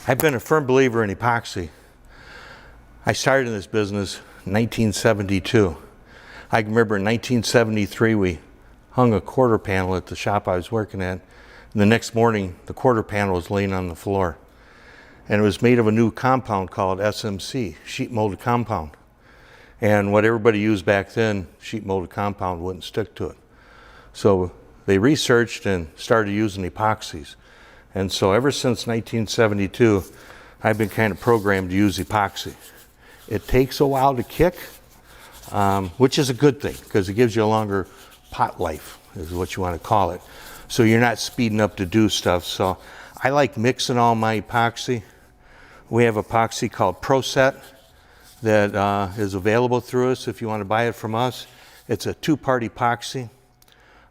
I've been a firm believer in epoxy. I started in this business in 1972. I remember in 1973 we hung a quarter panel at the shop I was working at, and the next morning the quarter panel was laying on the floor. And it was made of a new compound called SMC, sheet molded compound. And what everybody used back then, sheet molded compound wouldn't stick to it. So they researched and started using epoxies. And so ever since 1972, I've been kind of programmed to use epoxy. It takes a while to kick, which is a good thing because it gives you a longer pot life, is what you want to call it. So you're not speeding up to do stuff. So I like mixing all my epoxy. We have epoxy called Pro Set that is available through us if you want to buy it from us. It's a two-part epoxy.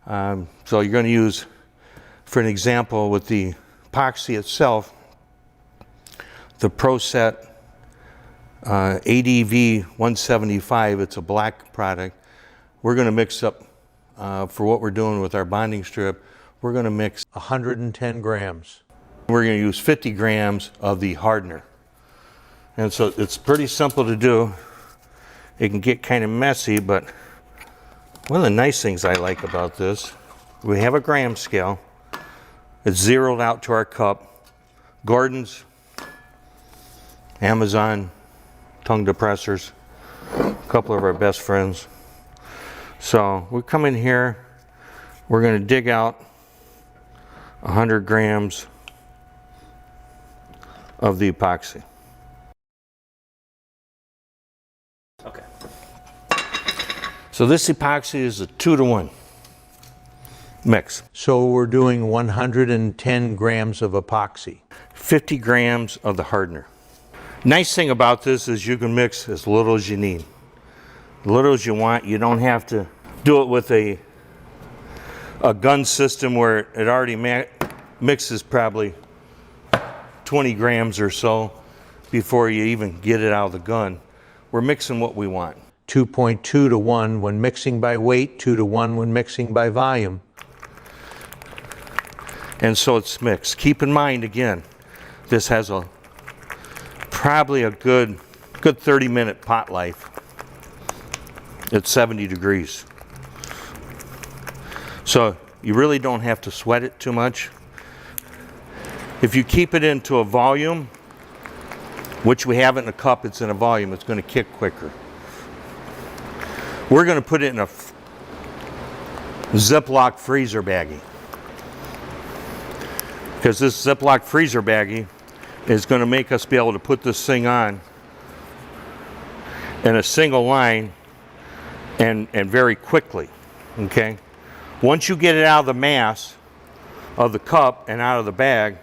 So you're going to use, for an example, with the epoxy itself, the Pro Set ADV 175, it's a black product. We're going to mix up, for what we're doing with our bonding strip, we're going to mix 110 grams. We're going to use 50 grams of the hardener. And so it's pretty simple to do. It can get kind of messy, but one of the nice things I like about this, we have a gram scale. It's zeroed out to our cup. Gordon's, Amazon, tongue depressors, a couple of our best friends. So we come in here, we're going to dig out 100 grams of the epoxy. Okay. So this epoxy is a 2-to-1 mix. So we're doing 110 grams of epoxy. 50 grams of the hardener. Nice thing about this is you can mix as little as you need. Little as you want. You don't have to do it with a gun system where it already mixes probably 20 grams or so before you even get it out of the gun. We're mixing what we want. 2.2 to 1 when mixing by weight, 2 to 1 when mixing by volume. And so it's mixed. Keep in mind, again, this has probably a good 30-minute pot life at 70 degrees. So you really don't have to sweat it too much. If you keep it into a volume, which we have it in a cup, it's in a volume, it's going to kick quicker. We're going to put it in a Ziploc freezer baggie, because this Ziploc freezer baggie is going to make us be able to put this thing on in a single line and very quickly, okay? Once you get it out of the mass of the cup and out of the bag,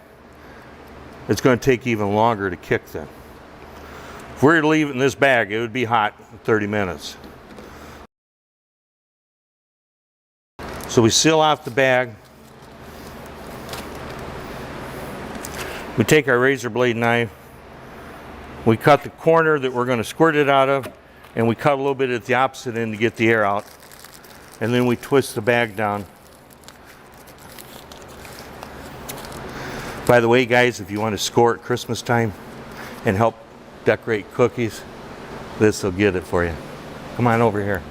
it's going to take even longer to kick then. If we were to leave it in this bag, it would be hot in 30 minutes. So we seal off the bag. We take our razor blade knife. We cut the corner that we're going to squirt it out of, and we cut a little bit at the opposite end to get the air out. And then we twist the bag down. By the way, guys, if you want to score at Christmas time and help decorate cookies, this will get it for you. Come on over here.